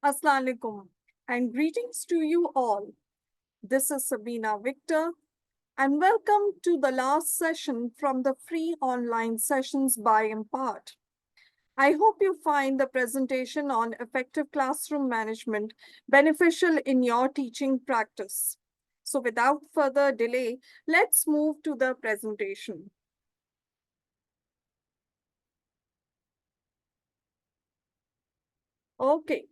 Assalamu alaikum and greetings to you all. This is Sabina Victor and welcome to the last session from the free online sessions by Impart. I hope you find the presentation on effective classroom management beneficial in your teaching practice. So without further delay, let's move to the presentation. Okay.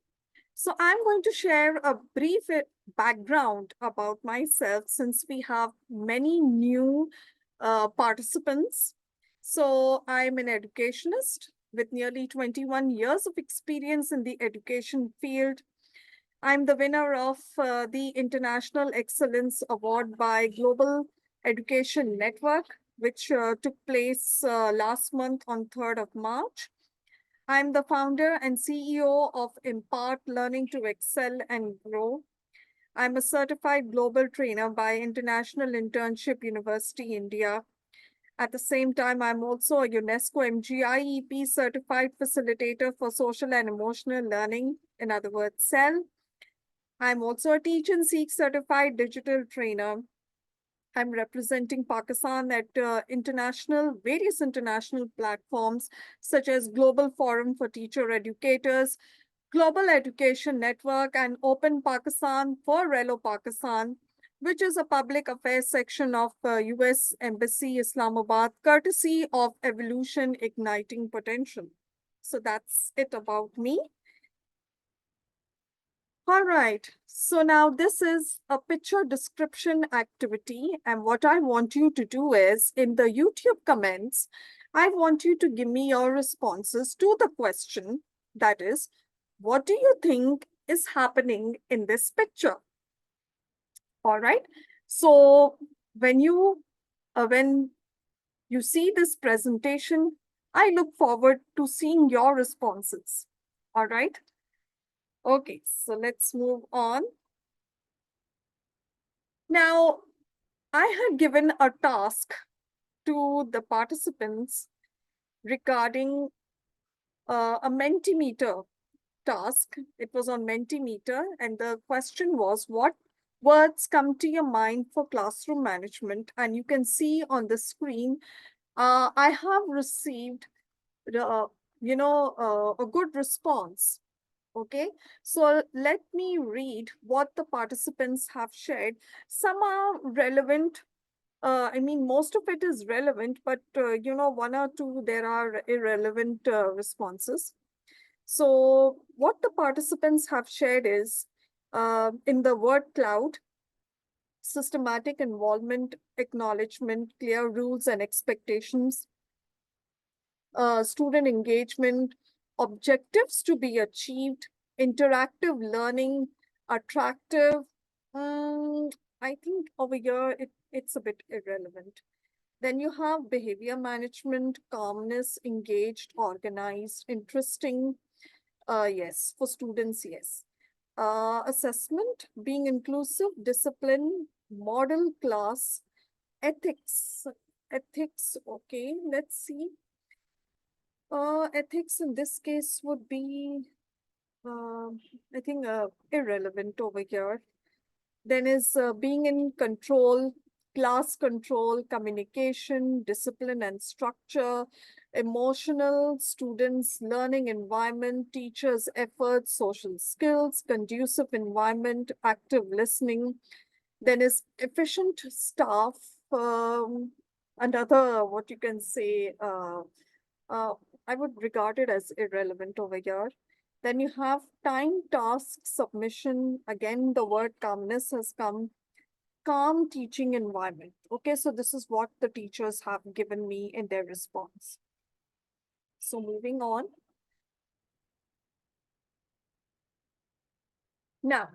So I'm going to share a brief background about myself since we have many new participants. So I'm an educationist with nearly 21 years of experience in the education field. I'm the winner of the International Excellence Award by Global Education Network, which took place last month on 3rd of March. I'm the founder and CEO of Impart Learning to Excel and Grow. I'm a certified global trainer by International Internship University India. At the same time, I'm also a UNESCO MGIEP certified facilitator for social and emotional learning, in other words, CEL. I'm also a Teach and Seek certified digital trainer. I'm representing Pakistan at various international platforms such as Global Forum for Teacher Educators, Global Education Network, and Open Pakistan for Relo Pakistan, which is a public affairs section of US Embassy Islamabad, courtesy of Evolution Igniting Potential. So that's it about me. All right, so now this is a picture description activity. And what I want you to do is in the YouTube comments, I want you to give me your responses to the question that is, what do you think is happening in this picture? All right, so when you when you see this presentation, I look forward to seeing your responses. All right, okay, so let's move on. Now, I had given a task to the participants regarding a Mentimeter task. It was on Mentimeter, and the question was, what words come to your mind for classroom management? And you can see on the screen, I have received, uh, a good response. Okay, so let me read what the participants have shared. Some are relevant. I mean, most of it is relevant, but one or two there are irrelevant responses. So, what the participants have shared is in the word cloud, systematic involvement, acknowledgement, clear rules and expectations, student engagement, objectives to be achieved, interactive learning, attractive. Um, I think over here it's a bit irrelevant. Then you have behavior management, calmness, engaged, organized, interesting. Yes, for students, yes. Assessment, being inclusive, discipline, model class, ethics. Ethics, okay, let's see. Ethics in this case would be, uh, I think, irrelevant over here. Then is being in control, class control, communication, discipline and structure, emotional, students, learning environment, teachers' efforts, social skills, conducive environment, active listening. Then is efficient staff, another, what you can say, uh, I would regard it as irrelevant over here. Then you have time, task, submission. Again, the word calmness has come. Calm teaching environment. Okay, so this is what the teachers have given me in their response. So moving on. Now,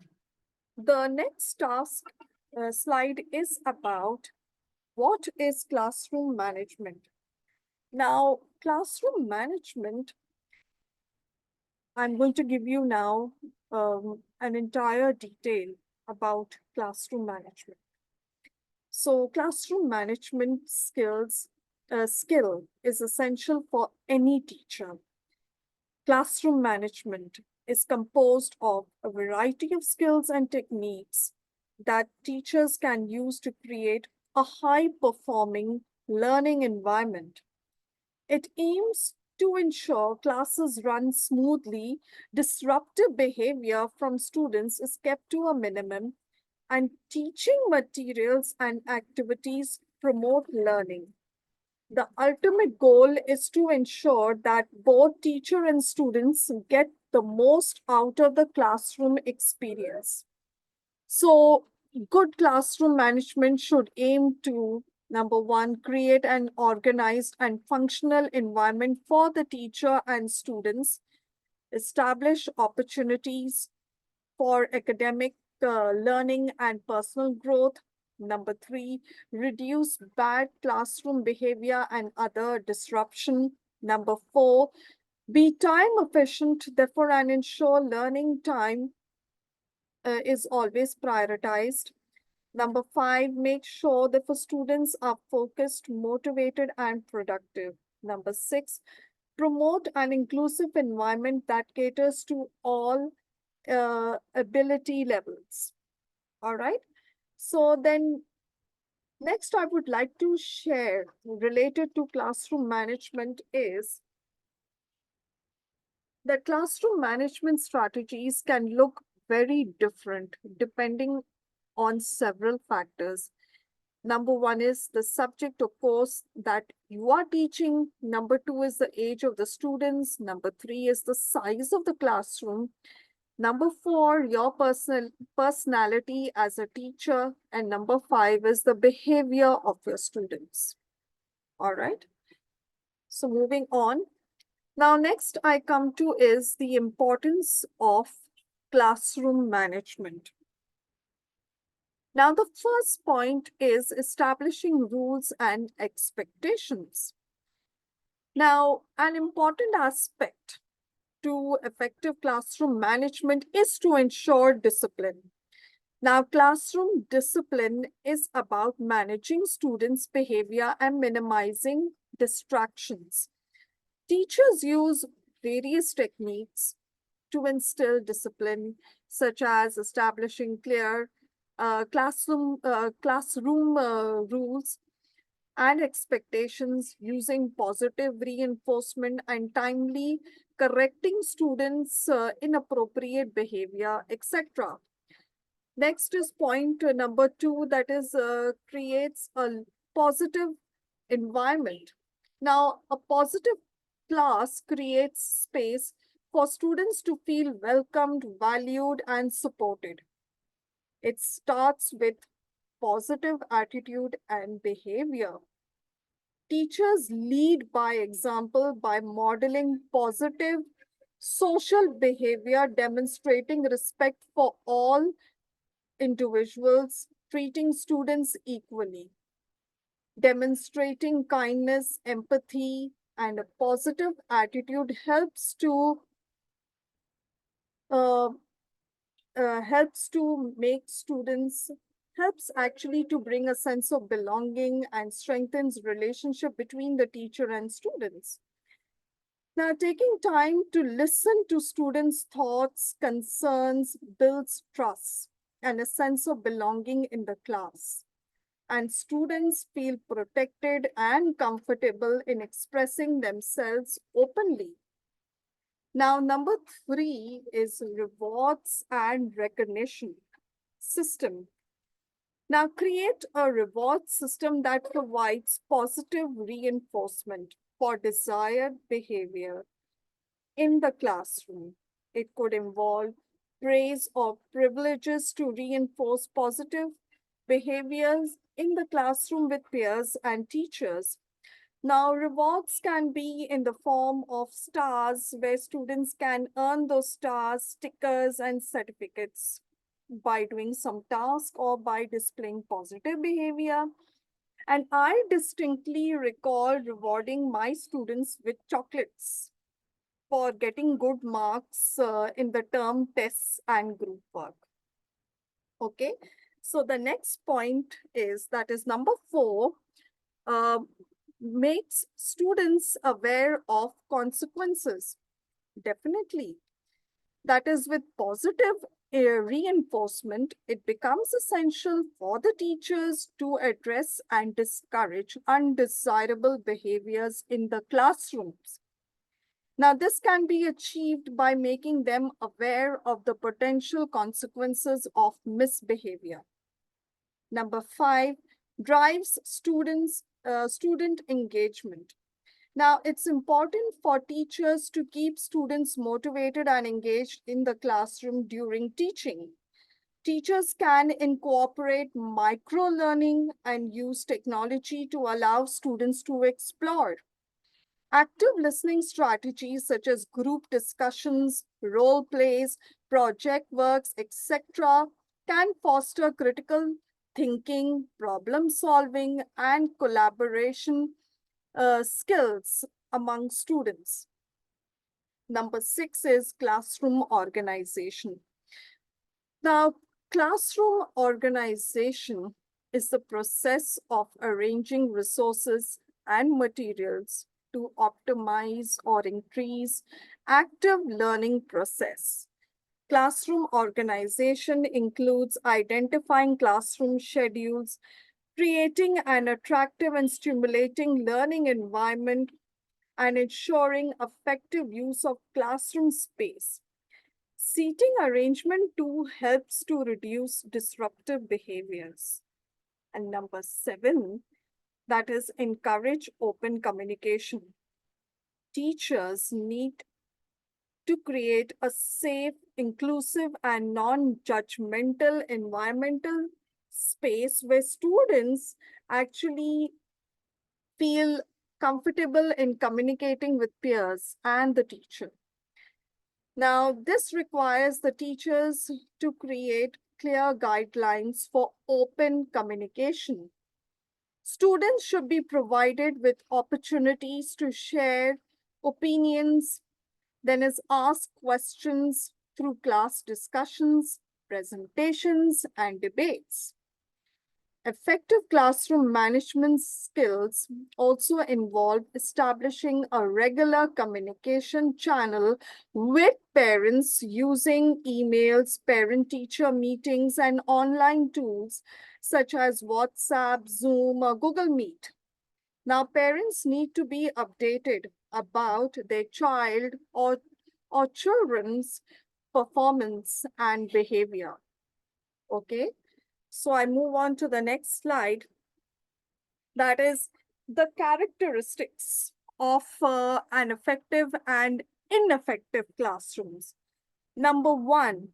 the next task slide is about what is classroom management. Now, classroom management, I'm going to give you now an entire detail about classroom management. So classroom management skill is essential for any teacher. Classroom management, is composed of a variety of skills and techniques that teachers can use to create a high performing learning environment. It aims to ensure classes run smoothly, disruptive behavior from students is kept to a minimum, and teaching materials and activities promote learning. The ultimate goal is to ensure that both teacher and students get the most out of the classroom experience. So, good classroom management should aim to number one, create an organized and functional environment for the teacher and students, establish opportunities for academic learning and personal growth. Number three, reduce bad classroom behavior and other disruption. Number four, be time efficient, therefore, and ensure learning time is always prioritized. Number five, make sure that the students are focused, motivated, and productive. Number six, promote an inclusive environment that caters to all ability levels. All right. So then next I would like to share related to classroom management is that classroom management strategies can look very different depending on several factors. Number one is the subject of course that you are teaching. Number two is the age of the students. Number three is the size of the classroom. Number four, your personality as a teacher. And number five is the behavior of your students. All right. So moving on. Now, next I come to is the importance of classroom management. Now, the first point is establishing rules and expectations. Now, an important aspect to effective classroom management is to ensure discipline. Now, classroom discipline is about managing students' behavior and minimizing distractions. Teachers use various techniques to instill discipline, such as establishing clear classroom rules and expectations, using positive reinforcement and timely correcting students' inappropriate behavior, etc. Next is point number two, that is creates a positive environment. Now, a positive class creates space for students to feel welcomed, valued, and supported. It starts with positive attitude and behavior. Teachers lead by example by modeling positive social behavior, demonstrating respect for all individuals, treating students equally. Demonstrating kindness, empathy, and a positive attitude uh, helps to make students helps actually to bring a sense of belonging and strengthens relationship between the teacher and students. Now, taking time to listen to students' thoughts, concerns builds trust and a sense of belonging in the class. And students feel protected and comfortable in expressing themselves openly. Now, number three is rewards and recognition system. Now, create a reward system that provides positive reinforcement for desired behavior in the classroom. It could involve praise or privileges to reinforce positive behaviors in the classroom with peers and teachers. Now, rewards can be in the form of stars, where students can earn those stars, stickers, and certificates by doing some task or by displaying positive behavior. And I distinctly recall rewarding my students with chocolates for getting good marks in the term tests and group work. Okay, so the next point is that is number four, uh, makes students aware of consequences. Definitely. That is, with positive reinforcement, it becomes essential for the teachers to address and discourage undesirable behaviors in the classrooms. Now, this can be achieved by making them aware of the potential consequences of misbehavior. Number five, drives student engagement. Now, it's important for teachers to keep students motivated and engaged in the classroom during teaching. Teachers can incorporate micro learning and use technology to allow students to explore. Active listening strategies such as group discussions, role plays, project works, etc., can foster critical thinking, problem solving, and collaboration skills among students. Number six is classroom organization. Now, classroom organization is the process of arranging resources and materials to optimize or increase active learning process. Classroom organization includes identifying classroom schedules, creating an attractive and stimulating learning environment, and ensuring effective use of classroom space. Seating arrangement too helps to reduce disruptive behaviors. And number seven, that is encourage open communication. Teachers need to create a safe, inclusive, and non-judgmental environmental space where students actually feel comfortable in communicating with peers and the teacher. Now, this requires the teachers to create clear guidelines for open communication. Students should be provided with opportunities to share opinions, then is ask questions through class discussions, presentations, and debates. Effective classroom management skills also involve establishing a regular communication channel with parents using emails, parent-teacher meetings, and online tools such as WhatsApp, Zoom, or Google Meet. Now, parents need to be updated about their child or children's performance and behavior. Okay. So I move on to the next slide. That is the characteristics of an effective and ineffective classrooms. Number one,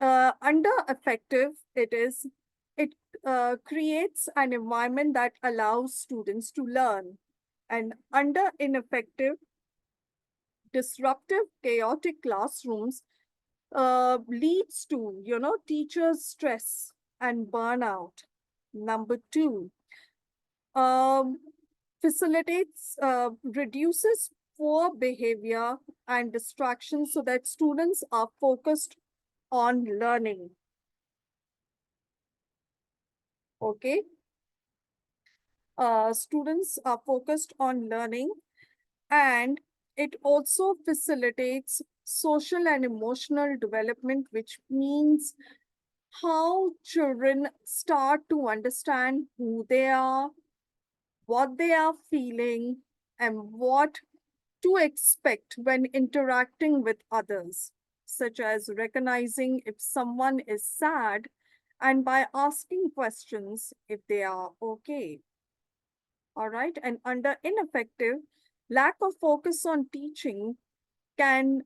under effective, it creates an environment that allows students to learn. And under ineffective, disruptive, chaotic classrooms leads to, teachers' stress and burnout. Number two, um, reduces poor behavior and distraction so that students are focused on learning. Okay. Students are focused on learning, and it also facilitates social and emotional development, which means how children start to understand who they are, what they are feeling, and what to expect when interacting with others, such as recognizing if someone is sad and by asking questions if they are okay. All right. And under ineffective, lack of focus on teaching can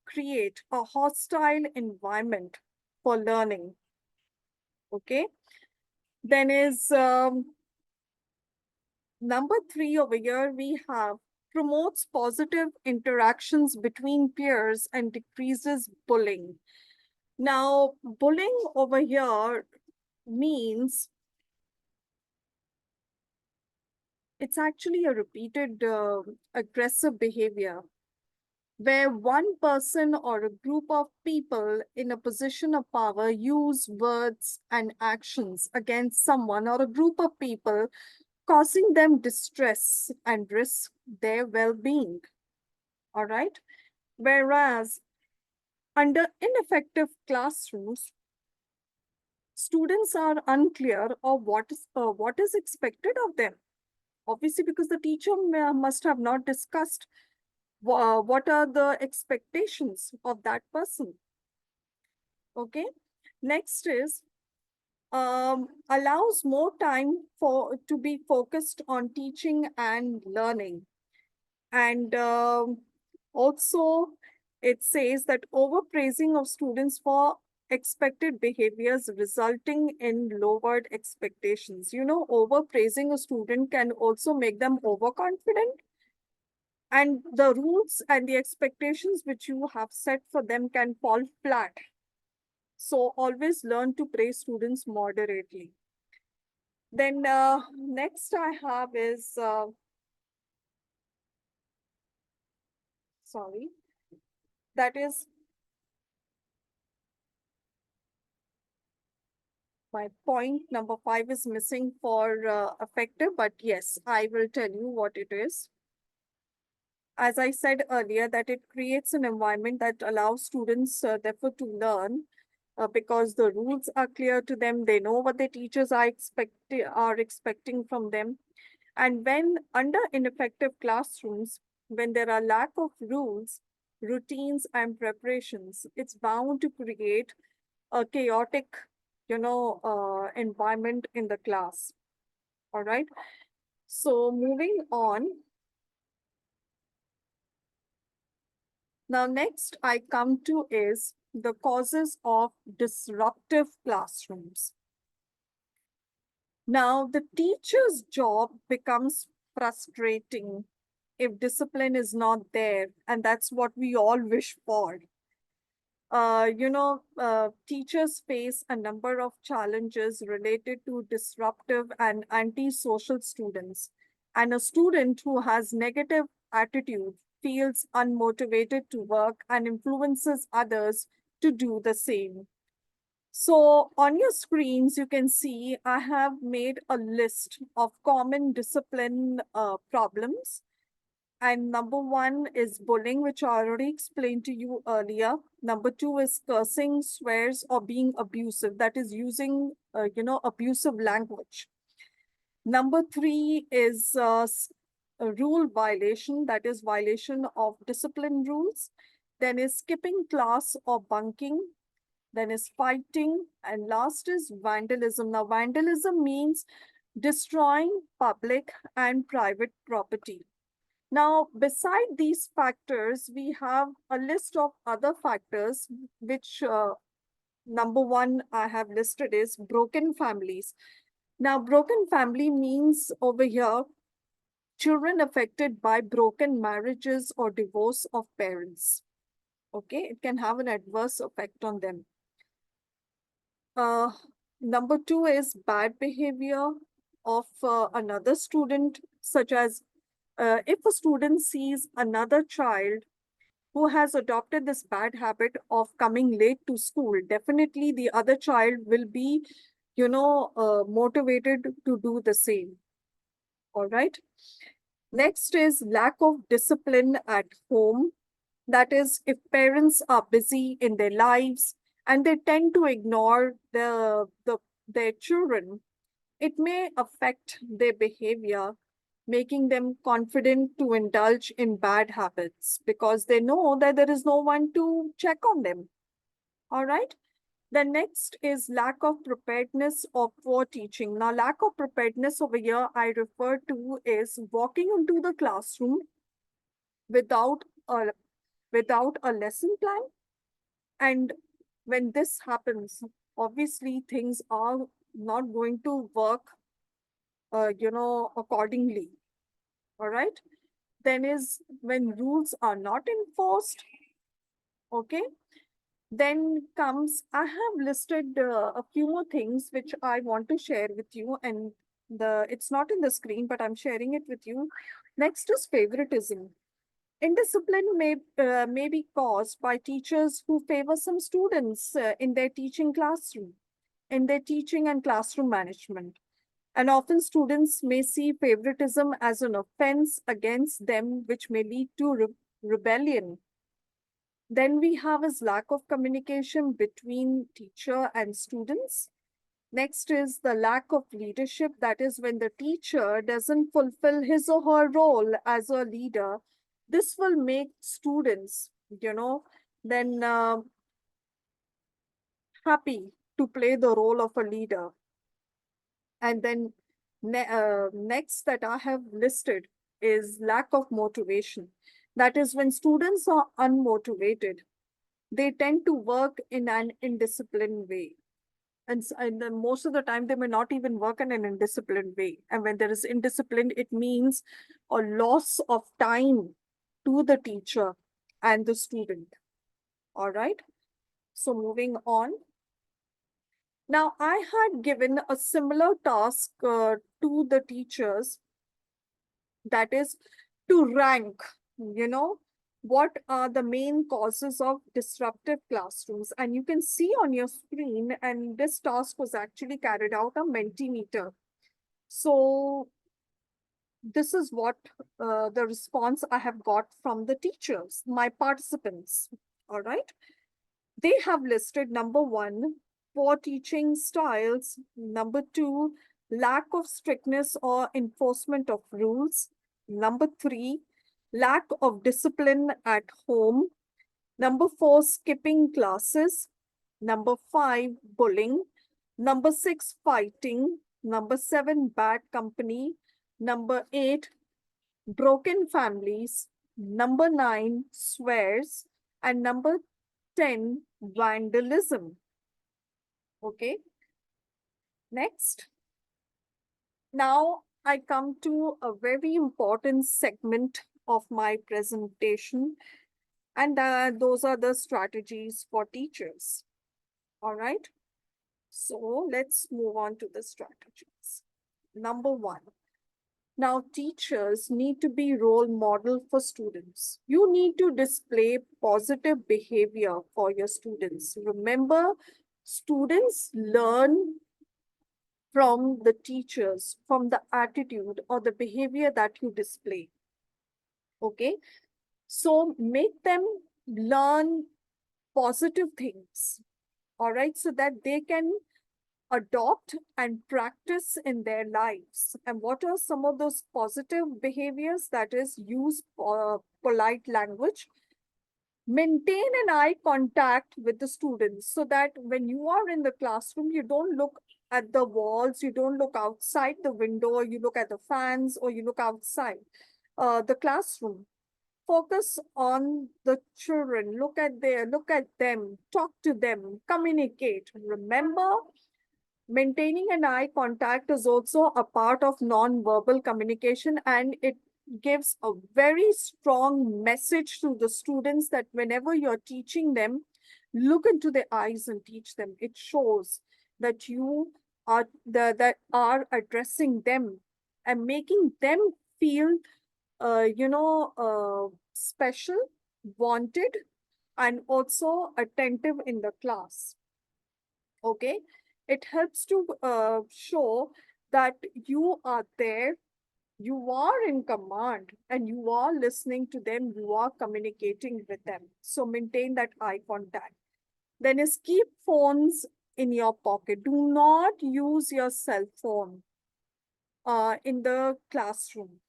create a hostile environment for learning. Okay. Then is number three over here, we have promotes positive interactions between peers and decreases bullying. Now, bullying over here means it's actually a repeated aggressive behavior where one person or a group of people in a position of power use words and actions against someone or a group of people, causing them distress and risk their well being. All right. Whereas Under ineffective classrooms, students are unclear of what is expected of them. Obviously, because the teacher must have not discussed what are the expectations of that person. Okay. Next is allows more time for to be focused on teaching and learning. And also, it says that overpraising of students for expected behaviors resulting in lowered expectations. You know, overpraising a student can also make them overconfident, and the rules and the expectations which you have set for them can fall flat. So always learn to praise students moderately. Then next I have is, sorry, that is my point number 5 is missing for effective, but yes, I will tell you what it is. As I said earlier, that it creates an environment that allows students, therefore, to learn because the rules are clear to them. They know what the teachers are expecting from them. And when under ineffective classrooms, when there are lack of rules, routines, and preparations, it's bound to create a chaotic, environment in the class. All right. So moving on. Now, next I come to is the causes of disruptive classrooms. Now, the teacher's job becomes frustrating if discipline is not there, and that's what we all wish for. Teachers face a number of challenges related to disruptive and antisocial students. And a student who has negative attitude feels unmotivated to work and influences others to do the same. So on your screens, you can see I have made a list of common discipline problems. And number one is bullying, which I already explained to you earlier. Number two is cursing, swears, or being abusive. That is using, abusive language. Number three is a rule violation. That is violation of discipline rules. Then is skipping class or bunking. Then is fighting. And last is vandalism. Now, vandalism means destroying public and private property. Now, beside these factors, we have a list of other factors, which number one I have listed is broken families. Now, broken family means over here, children affected by broken marriages or divorce of parents. Okay, it can have an adverse effect on them. Uh, Number two is bad behavior of another student, such as if a student sees another child who has adopted this bad habit of coming late to school, definitely the other child will be, motivated to do the same. All right. Next is lack of discipline at home. That is, if parents are busy in their lives and they tend to ignore their children, it may affect their behavior, making them confident to indulge in bad habits because they know that there is no one to check on them. All right. The next is lack of preparedness or poor teaching. Now, lack of preparedness over here I refer to is walking into the classroom without a without a lesson plan. And when this happens, obviously things are not going to work, accordingly. All right. Then is when rules are not enforced. Okay. Then comes, I have listed a few more things which I want to share with you, and it's not in the screen, but I'm sharing it with you. Next is favoritism. Indiscipline may be caused by teachers who favor some students in their teaching classroom, in their teaching and classroom management. And often students may see favoritism as an offense against them, which may lead to rebellion. Then we have is lack of communication between teacher and students. Next is the lack of leadership. That is when the teacher doesn't fulfill his or her role as a leader. This will make students, you know, then happy to play the role of a leader. And then next that I have listed is lack of motivation. That is when students are unmotivated, they tend to work in an indisciplined way. And then most of the time, they may not even work in an indisciplined way. And when there is indiscipline, it means a loss of time to the teacher and the student. All right. So moving on. Now, I had given a similar task to the teachers, that is to rank, you know, what are the main causes of disruptive classrooms. And you can see on your screen, and this task was actually carried out a Mentimeter. So this is what the response I have got from the teachers, my participants. All right. They have listed number one, poor teaching styles. Number two, lack of strictness or enforcement of rules. Number three, lack of discipline at home. Number four, skipping classes. Number five, bullying. Number six, fighting. Number seven, bad company. Number eight, broken families. Number nine, swears. And number 10, vandalism. Okay, next. Now I come to a very important segment of my presentation, and those are the strategies for teachers. All right, so let's move on to the strategies. Number one. Now, teachers need to be role model for students. You need to display positive behavior for your students. Remember, students learn from the teachers, from the attitude or the behavior that you display. Okay, so make them learn positive things. All right, so that they can adopt and practice in their lives. And what are some of those positive behaviors? That is, use polite language, maintain an eye contact with the students, so that when you are in the classroom, you don't look at the walls, you don't look outside the window, or you look at the fans, or you look outside the classroom. Focus on the children, look at them, talk to them, communicate. Remember, maintaining an eye contact is also a part of non-verbal communication, and it gives a very strong message to the students that whenever you're teaching them, look into their eyes and teach them. It shows that you are that are addressing them and making them feel special, wanted, and also attentive in the class. Okay, it helps to show that you are there, you are in command, and you are listening to them, you are communicating with them. So maintain that eye contact. Then is keep phones in your pocket. Do not use your cell phone in the classroom.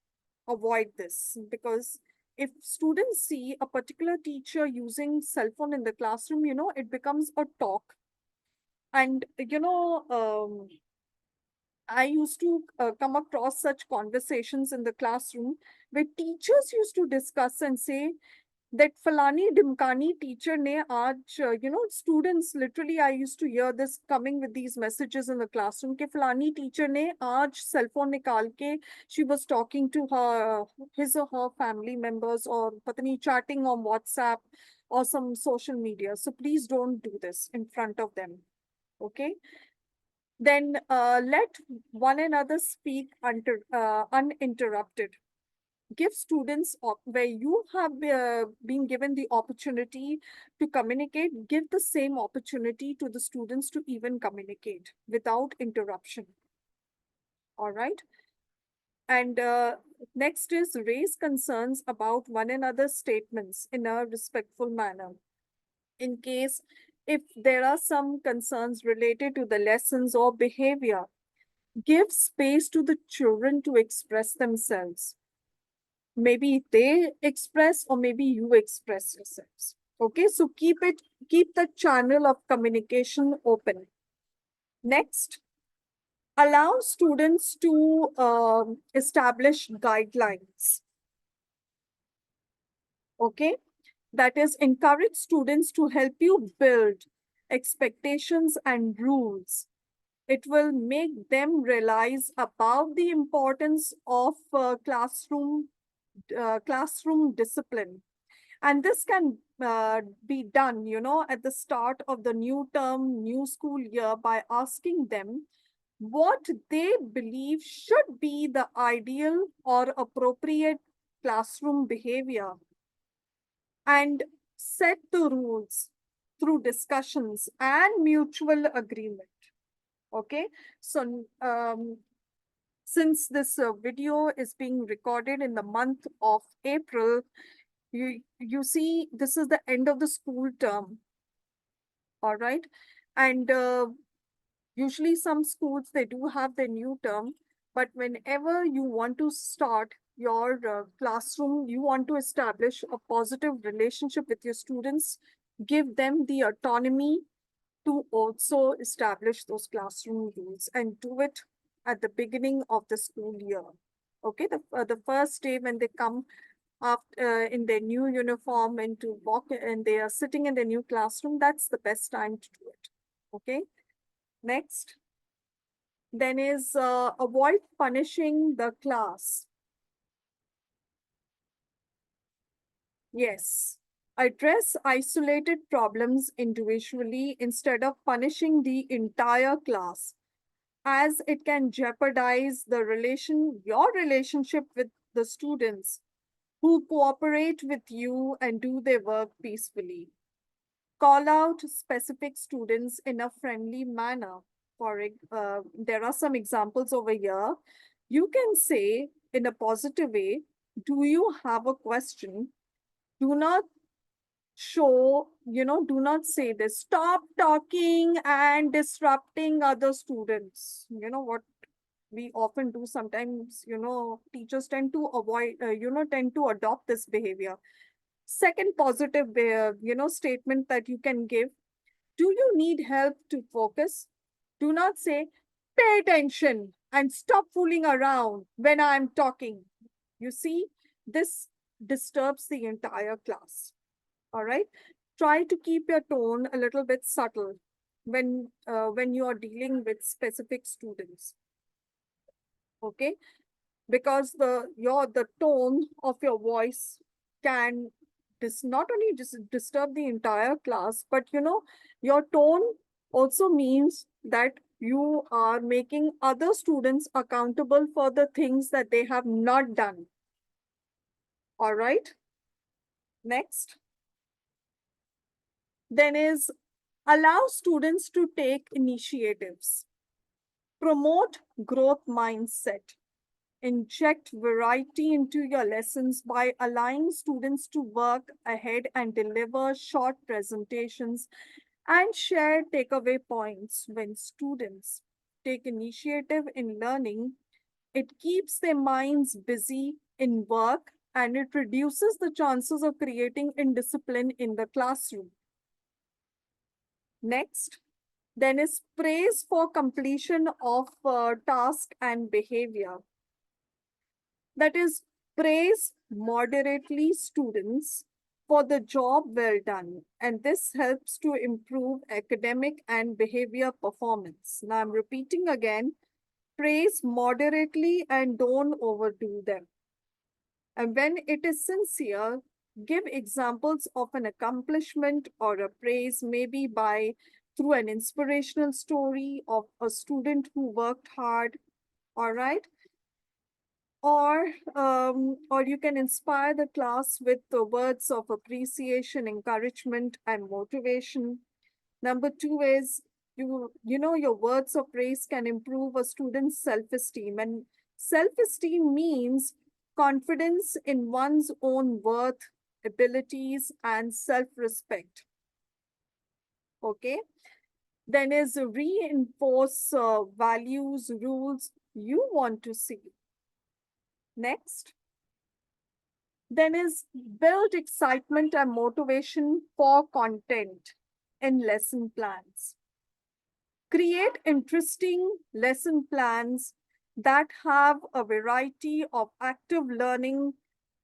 Avoid this, because if students see a particular teacher using cell phone in the classroom, it becomes a talk. And I used to come across such conversations in the classroom where teachers used to discuss and say that Falani Dimkani teacher ne aaj, students literally, I used to hear this coming with these messages in the classroom, ke Falani teacher ne aaj cell phone nikal ke, she was talking to his or her family members, or patani chatting on WhatsApp or some social media. So please don't do this in front of them. Okay, then let one another speak uninterrupted. Give students where you have been given the opportunity to communicate, give the same opportunity to the students to even communicate without interruption. All right. And Next is raise concerns about one another's statements in a respectful manner. In case if there are some concerns related to the lessons or behavior, give space to the children to express themselves. Maybe they express or maybe you express yourselves. Okay, so keep the channel of communication open. Next, allow students to establish guidelines. Okay, that is, encourage students to help you build expectations and rules. It will make them realize about the importance of classroom discipline. And this can be done, at the start of the new term, new school year, by asking them what they believe should be the ideal or appropriate classroom behavior, and set the rules through discussions and mutual agreement. Okay, so since this video is being recorded in the month of April, you see this is the end of the school term. All right, and usually some schools they do have their new term, but whenever you want to start your classroom, you want to establish a positive relationship with your students, give them the autonomy to also establish those classroom rules and do it at the beginning of the school year. Okay, the first day when they come after in their new uniform and to walk and they are sitting in their new classroom, that's the best time to do it. Okay, next then is avoid punishing the class. Yes, address isolated problems individually instead of punishing the entire class, as it can jeopardize your relationship with the students who cooperate with you and do their work peacefully. Call out specific students in a friendly manner. There are some examples over here. You can say in a positive way, do you have a question? Do not do not say this. Stop talking and disrupting other students. You know what we often do sometimes, teachers tend to tend to adopt this behavior. Second positive, statement that you can give. Do you need help to focus? Do not say, pay attention and stop fooling around when I'm talking. You see, this disturbs the entire class. All right. Try to keep your tone a little bit subtle when you are dealing with specific students. Okay, because the tone of your voice can not only disturb the entire class, but your tone also means that you are making other students accountable for the things that they have not done. All right, next then is allow students to take initiatives, promote growth mindset, inject variety into your lessons by allowing students to work ahead and deliver short presentations and share takeaway points. When students take initiative in learning, it keeps their minds busy in work and it reduces the chances of creating indiscipline in the classroom. Next, then is praise for completion of task and behavior. That is, praise moderately students for the job well done, and this helps to improve academic and behavior performance. Now, I'm repeating again, praise moderately and don't overdo them. And when it is sincere, give examples of an accomplishment or a praise, maybe by through an inspirational story of a student who worked hard. All right, or you can inspire the class with the words of appreciation, encouragement, and motivation. Number two is your words of praise can improve a student's self-esteem, and self-esteem means confidence in one's own worth, abilities, and self-respect. Okay. Then is reinforce values, rules you want to see. Next. Then is build excitement and motivation for content in lesson plans. Create interesting lesson plans that have a variety of active learning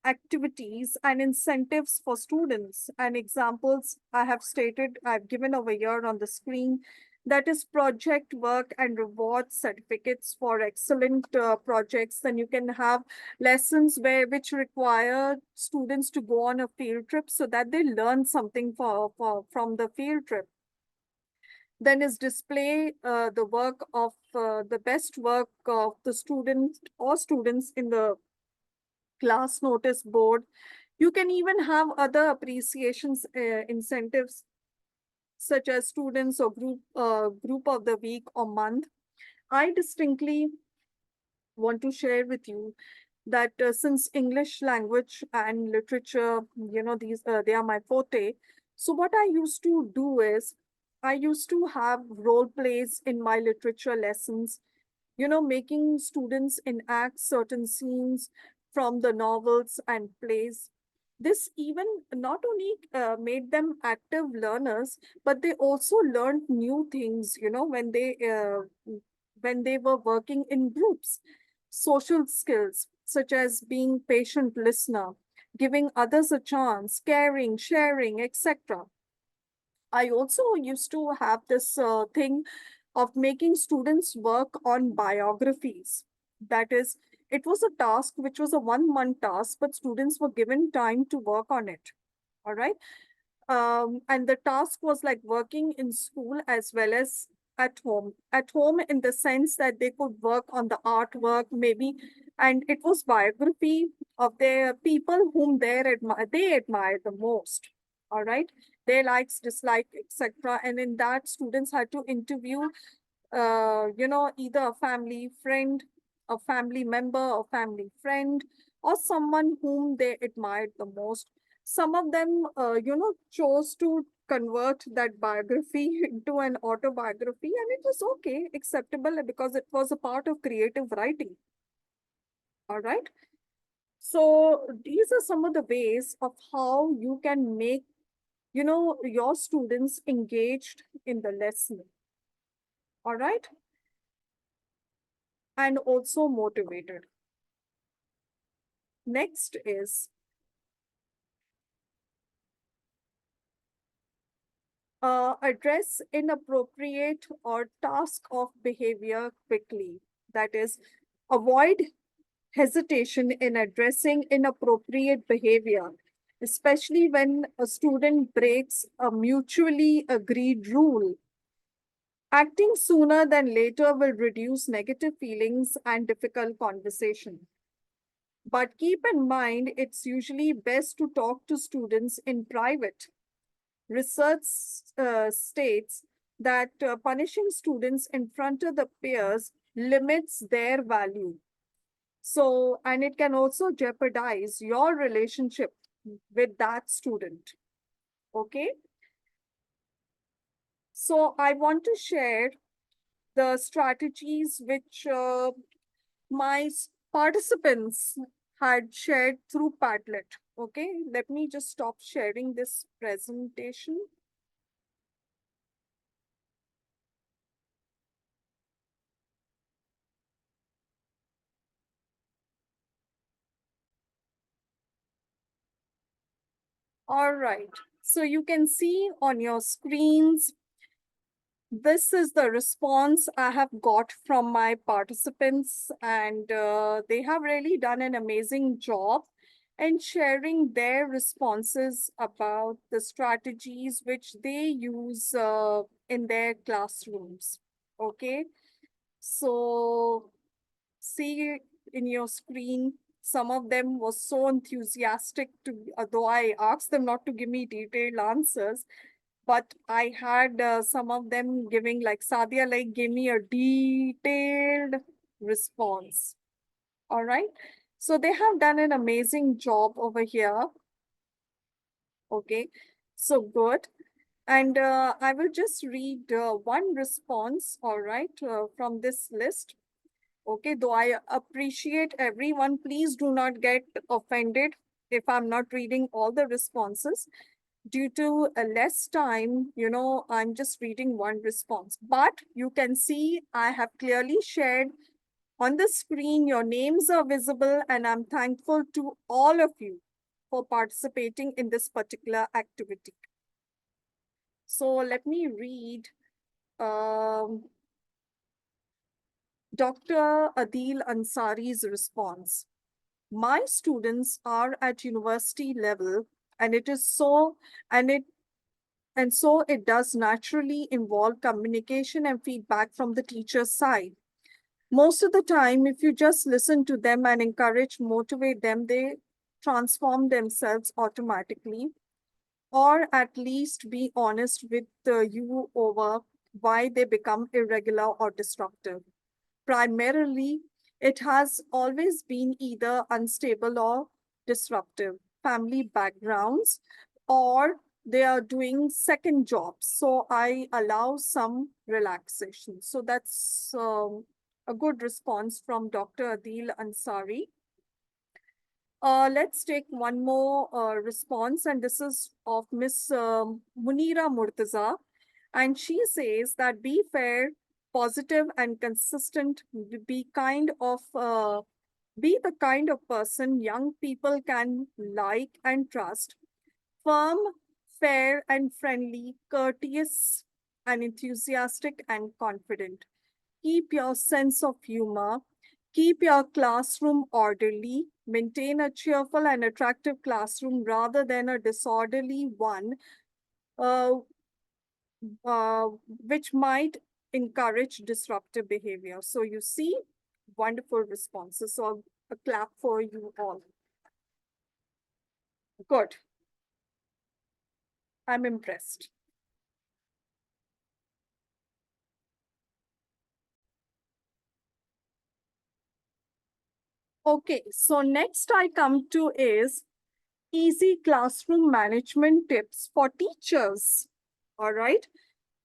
activities and incentives for students. And examples I have stated, I've given over here on the screen. That is project work and reward certificates for excellent projects. Then you can have lessons which require students to go on a field trip so that they learn something from the field trip. Then is display the work of the best work of the student or students in the class notice board. You can even have other appreciations incentives such as students or group of the week or month. I distinctly want to share with you that since English language and literature, these they are my forte. So what I used to do is I used to have role plays in my literature lessons, making students enact certain scenes from the novels and plays. This even not only made them active learners, but they also learned new things, when they were working in groups. Social skills, such as being patient listener, giving others a chance, caring, sharing, etc. I also used to have this thing of making students work on biographies. That is, it was a task which was a 1 month task, but students were given time to work on it. All right. And the task was like working in school as well as at home. At home, in the sense that they could work on the artwork, maybe, and it was biography of their people whom they admire the most. All right, their likes, dislike, etc. And in that, students had to interview, either a family friend, a family member, or family friend, or someone whom they admired the most. Some of them, chose to convert that biography into an autobiography, and it was okay, acceptable because it was a part of creative writing. All right. So these are some of the ways of how you can make, your students engaged in the lesson. All right. And also motivated. Next is address inappropriate or task of behavior quickly. That is, avoid hesitation in addressing inappropriate behavior, especially when a student breaks a mutually agreed rule. Acting sooner than later will reduce negative feelings and difficult conversation. But keep in mind, it's usually best to talk to students in private. Research states that punishing students in front of the peers limits their value. So, and it can also jeopardize your relationship with that student. Okay. So, I want to share the strategies which my participants had shared through Padlet. Okay. Let me just stop sharing this presentation. All right. So you can see on your screens, this is the response I have got from my participants, and they have really done an amazing job in sharing their responses about the strategies which they use in their classrooms. Okay. So see in your screen, some of them was so enthusiastic to, though I asked them not to give me detailed answers, but I had some of them giving, like Sadia, like gave me a detailed response. All right. So they have done an amazing job over here. Okay, so good. And I will just read one response, all right, from this list. Okay, though I appreciate everyone, please do not get offended if I'm not reading all the responses. Due to less time, I'm just reading one response. But you can see I have clearly shared on the screen, your names are visible, and I'm thankful to all of you for participating in this particular activity. So let me read Dr. Adil Ansari's response. My students are at university level, and it is so, and it and so it does naturally involve communication and feedback from the teacher's side. Most of the time, if you just listen to them and encourage, motivate them, they transform themselves automatically, or at least be honest with you over why they become irregular or disruptive. Primarily, it has always been either unstable or disruptive family backgrounds, or they are doing second jobs. So I allow some relaxation. So that's a good response from Dr. Adil Ansari. Let's take one more response, and this is of Miss Munira Murtaza. And she says that be fair, positive, and consistent, be the kind of person young people can like and trust. Firm, fair, and friendly, courteous, and enthusiastic and confident. Keep your sense of humor. Keep your classroom orderly. Maintain a cheerful and attractive classroom rather than a disorderly one, uh, which might encourage disruptive behavior. So you see, wonderful responses. So a clap for you all. Good. I'm impressed. Okay, so next I come to is easy classroom management tips for teachers. All right.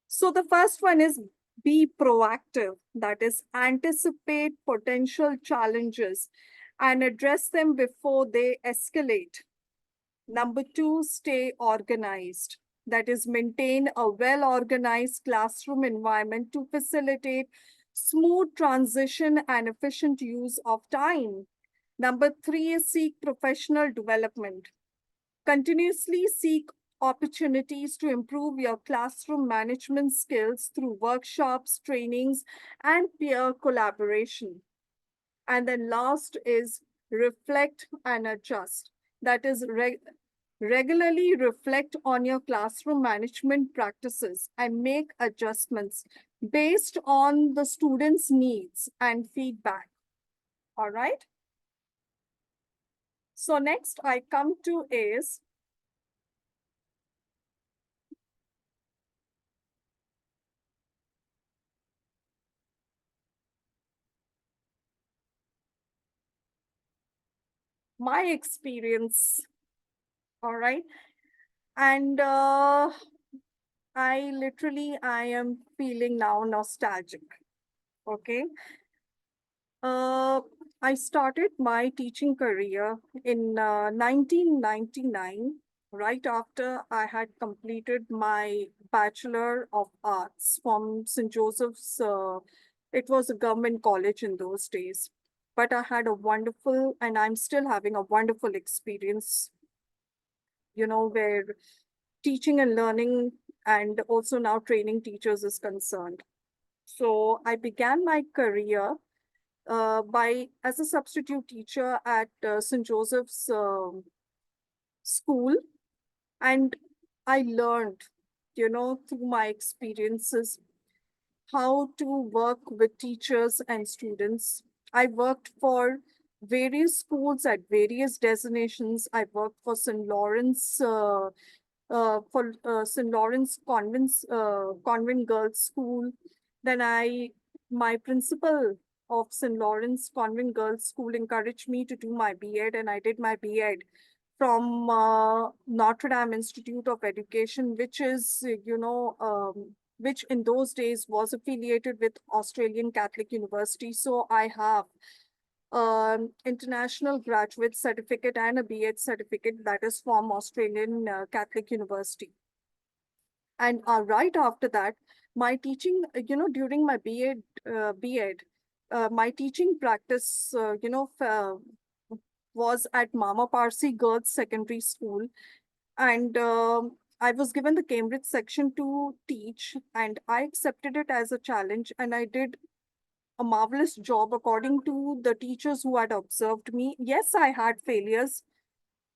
So the first one is be proactive, that is, anticipate potential challenges and address them before they escalate. Number two, stay organized, that is, maintain a well organized classroom environment to facilitate smooth transition and efficient use of time. Number three is seek professional development. Continuously seek opportunities to improve your classroom management skills through workshops, trainings, and peer collaboration. And then last is reflect and adjust. That is, regularly reflect on your classroom management practices and make adjustments based on the students' needs and feedback. All right. So next I come to is my experience. All right. And I am feeling now nostalgic. Okay. Uh, I started my teaching career in 1999, right after I had completed my Bachelor of Arts from St. Joseph's. It was a government college in those days. But I had a wonderful, and I'm still having a wonderful experience, where teaching and learning and also now training teachers is concerned. So I began my career by as a substitute teacher at St. Joseph's school, and I learned, through my experiences, how to work with teachers and students. I worked for various schools at various destinations. I worked for St. Lawrence Convent Girls School. Then my principal of St. Lawrence Convent Girls School encouraged me to do my B.Ed, and I did my B.Ed from Notre Dame Institute of Education, which is, which in those days was affiliated with Australian Catholic University. So I have international graduate certificate and a B.Ed certificate that is from Australian Catholic University. And right after that, my teaching, during my B.Ed, my teaching practice, was at Mama Parsi Girls Secondary School. And I was given the Cambridge section to teach, and I accepted it as a challenge. And I did a marvelous job according to the teachers who had observed me. Yes, I had failures.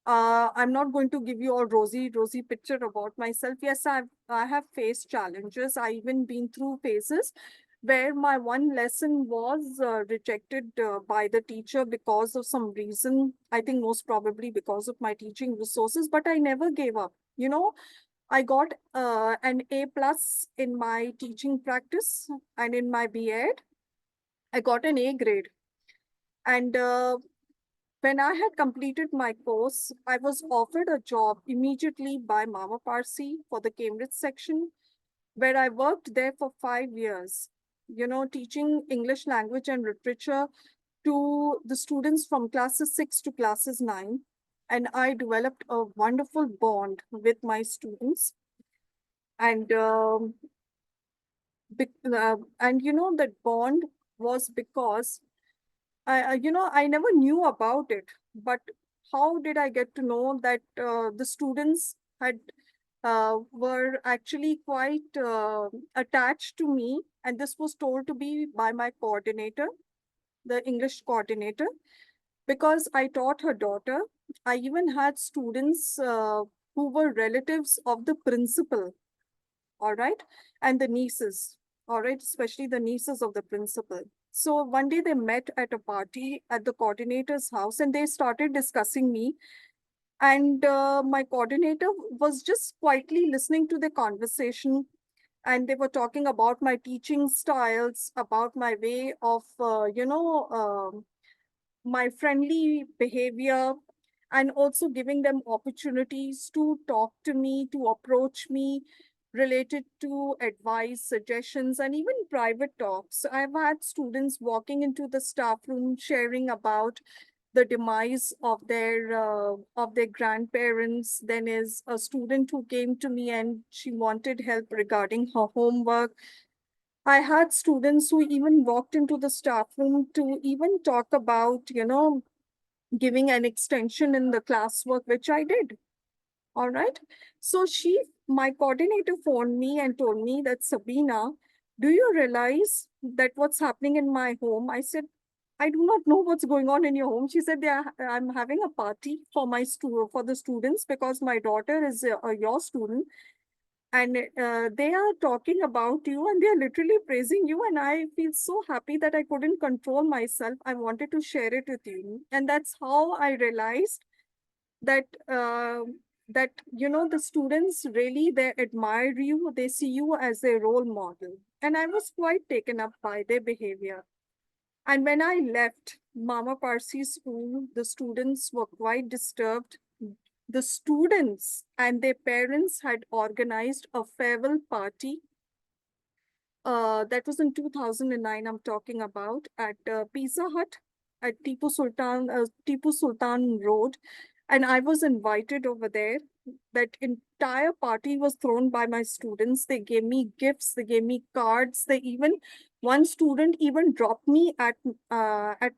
I'm not going to give you a rosy picture about myself. Yes, I have faced challenges. I even been through phases where my one lesson was rejected by the teacher because of some reason. I think most probably because of my teaching resources, but I never gave up. I got an A plus in my teaching practice, and in my B.Ed, I got an A grade. And when I had completed my course, I was offered a job immediately by Mama Parsi for the Cambridge section, where I worked there for 5 years, teaching English language and literature to the students from classes 6 to classes 9. And I developed a wonderful bond with my students. And that bond was because I never knew about it, but how did I get to know that the students were actually quite attached to me, and this was told to be by my coordinator, the English coordinator, because I taught her daughter. I even had students who were relatives of the principal, all right, and the nieces, all right, especially the nieces of the principal. So one day they met at a party at the coordinator's house, and they started discussing me. And my coordinator was just quietly listening to the conversation. And they were talking about my teaching styles, about my way of, my friendly behavior, and also giving them opportunities to talk to me, to approach me related to advice, suggestions, and even private talks. I've had students walking into the staff room sharing about the demise of their grandparents. Then is a student who came to me and she wanted help regarding her homework. I had students who even walked into the staff room to even talk about, giving an extension in the classwork, which I did. All right. So my coordinator phoned me and told me that, Sabina, do you realize that what's happening in my home? I said, I do not know what's going on in your home. She said, I'm having a party for for the students because my daughter is your student, and they are talking about you and they are literally praising you, and I feel so happy that I couldn't control myself. I wanted to share it with you, and that's how I realized that the students really, they admire you, they see you as a role model, and I was quite taken up by their behavior. And when I left Mama Parsi school, the students were quite disturbed. The students and their parents had organized a farewell party. That was in 2009, I'm talking about, at Pizza Hut at Tipu Sultan Road. And I was invited over there. That entire party was thrown by my students. They gave me gifts, they gave me cards. One student even dropped me at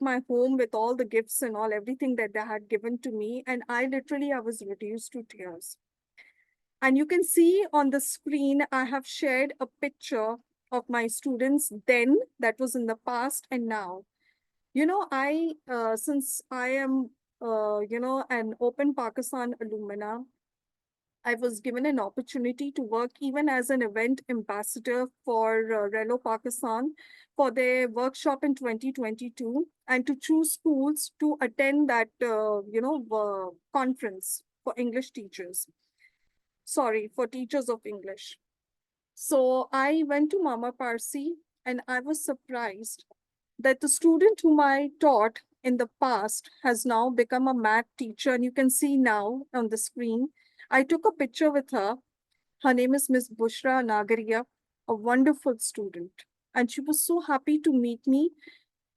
my home with all the gifts and all, everything that they had given to me. And I was reduced to tears. And you can see on the screen, I have shared a picture of my students then, that was in the past, and now. Since I am, an Open Pakistan alumna, I was given an opportunity to work even as an event ambassador for Relo Pakistan for their workshop in 2022, and to choose schools to attend that, conference for English teachers. Sorry, for teachers of English. So I went to Mama Parsi and I was surprised that the student whom I taught in the past has now become a math teacher. And you can see now on the screen, I took a picture with her. Her name is Miss Bushra Nagaria, a wonderful student. And she was so happy to meet me.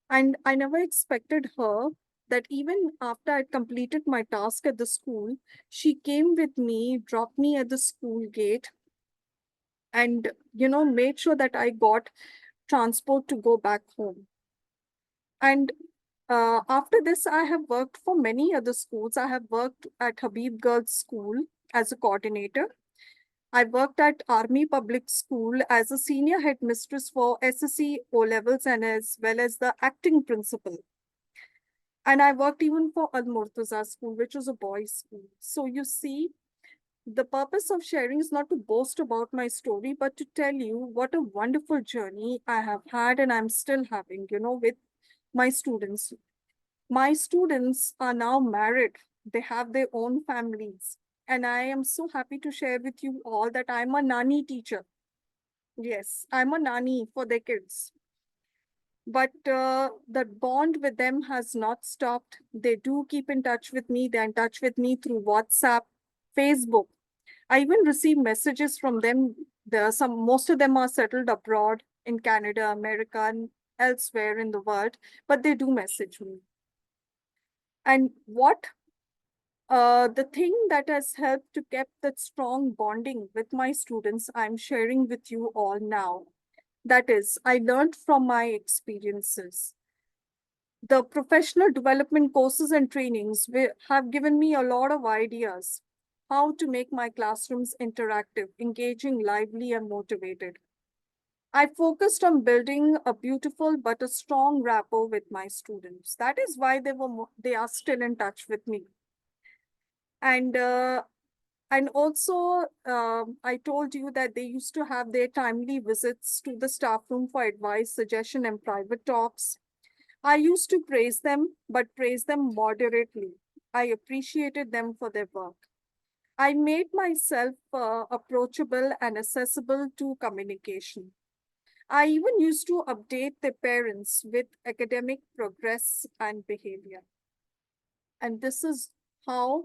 And I never expected her that even after I completed my task at the school, she came with me, dropped me at the school gate, and made sure that I got transport to go back home. And after this, I have worked for many other schools. I have worked at Habib Girls School as a coordinator. I worked at Army Public School as a senior headmistress for SSC O levels and as well as the acting principal. And I worked even for Al Murtaza School, which was a boys' school. So you see, the purpose of sharing is not to boast about my story, but to tell you what a wonderful journey I have had and I'm still having, with my students. My students are now married, they have their own families. And I am so happy to share with you all that I'm a nanny teacher. Yes, I'm a nanny for their kids. But the bond with them has not stopped. They do keep in touch with me. They're in touch with me through WhatsApp, Facebook. I even receive messages from them. There are most of them are settled abroad in Canada, America, and elsewhere in the world, but they do message me. And the thing that has helped to keep that strong bonding with my students, I'm sharing with you all now. That is, I learned from my experiences. The professional development courses and trainings have given me a lot of ideas how to make my classrooms interactive, engaging, lively, and motivated. I focused on building a beautiful but a strong rapport with my students. That is why they are still in touch with me. And also, I told you that they used to have their timely visits to the staff room for advice, suggestion, and private talks. I used to praise them, but praise them moderately. I appreciated them for their work. I made myself approachable and accessible to communication. I even used to update their parents with academic progress and behavior. And this is how,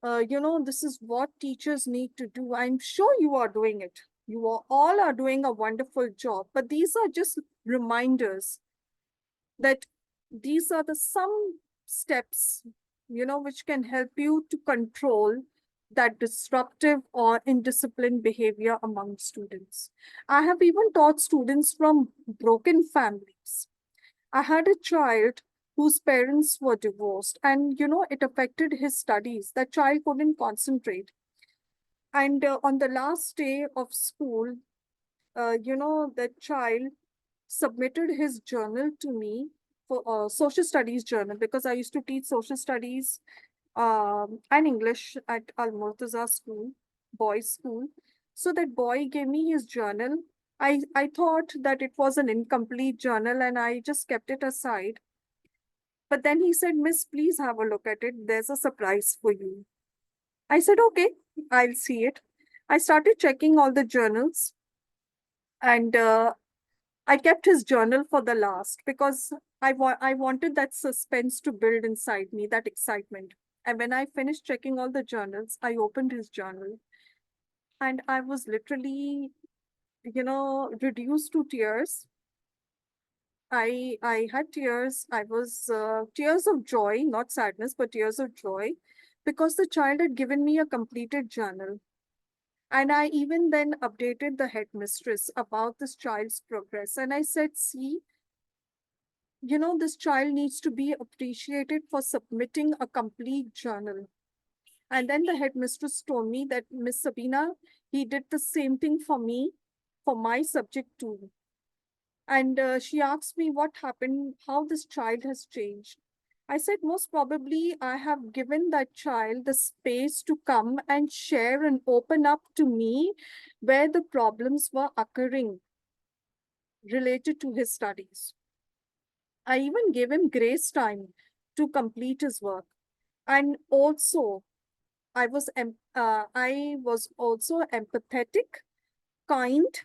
this is what teachers need to do. I'm sure you are doing it. All are doing a wonderful job, but these are just reminders that these are the some steps which can help you to control that disruptive or indisciplined behavior among students. I have even taught students from broken families. I had a child whose parents were divorced, and it affected his studies. That child couldn't concentrate. And on the last day of school, that child submitted his journal to me for social studies journal, because I used to teach social studies and English at Al Murtaza school, boys school. So that boy gave me his journal. I thought that it was an incomplete journal and I just kept it aside. But then he said, Miss, please have a look at it. There's a surprise for you. I said, okay, I'll see it. I started checking all the journals, and I kept his journal for the last because I wanted that suspense to build inside me, that excitement. And when I finished checking all the journals, I opened his journal and I was literally, reduced to tears. I had tears. I was tears of joy, not sadness, but tears of joy, because the child had given me a completed journal. And I even then updated the headmistress about this child's progress. And I said, see, this child needs to be appreciated for submitting a complete journal. And then the headmistress told me that, Miss Sabina, he did the same thing for me, for my subject too. And she asked me what happened, how this child has changed. I said, most probably I have given that child the space to come and share and open up to me where the problems were occurring related to his studies. I even gave him grace time to complete his work. And also, I was also empathetic, kind,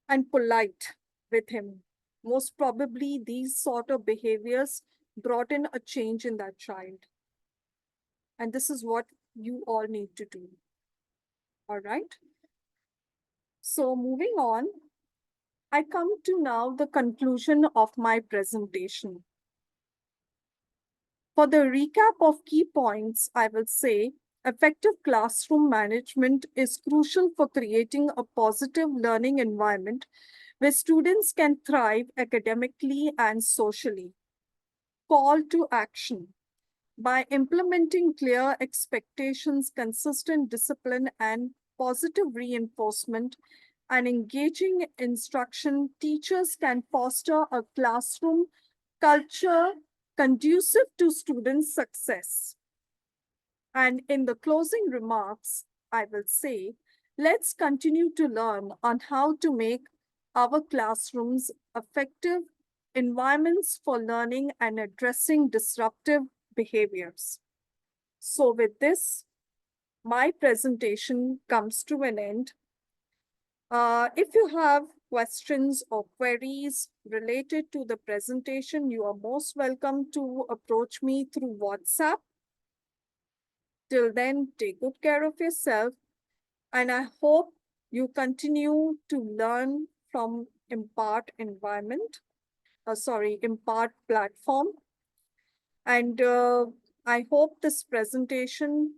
and polite with him. most probably these sort of behaviors brought in a change in that child. And this is what you all need to do. All right. So moving on, I come to now the conclusion of my presentation. For the recap of key points, I will say effective classroom management is crucial for creating a positive learning environment where students can thrive academically and socially. Call to action. By implementing clear expectations, consistent discipline, and positive reinforcement, and engaging instruction, teachers can foster a classroom culture conducive to students' success. And in the closing remarks, I will say, let's continue to learn on how to make our classrooms effective environments for learning and addressing disruptive behaviors. So with this, my presentation comes to an end. If you have questions or queries related to the presentation, you are most welcome to approach me through WhatsApp. Till then, take good care of yourself, and I hope you continue to learn from Impart platform. And I hope this presentation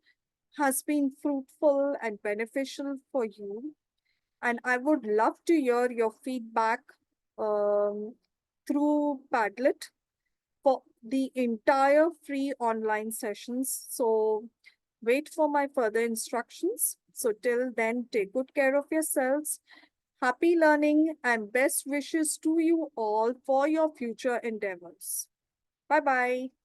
has been fruitful and beneficial for you. And I would love to hear your feedback um, through Padlet for the entire free online sessions. So wait for my further instructions. So till then, take good care of yourselves. Happy learning and best wishes to you all for your future endeavors. Bye bye.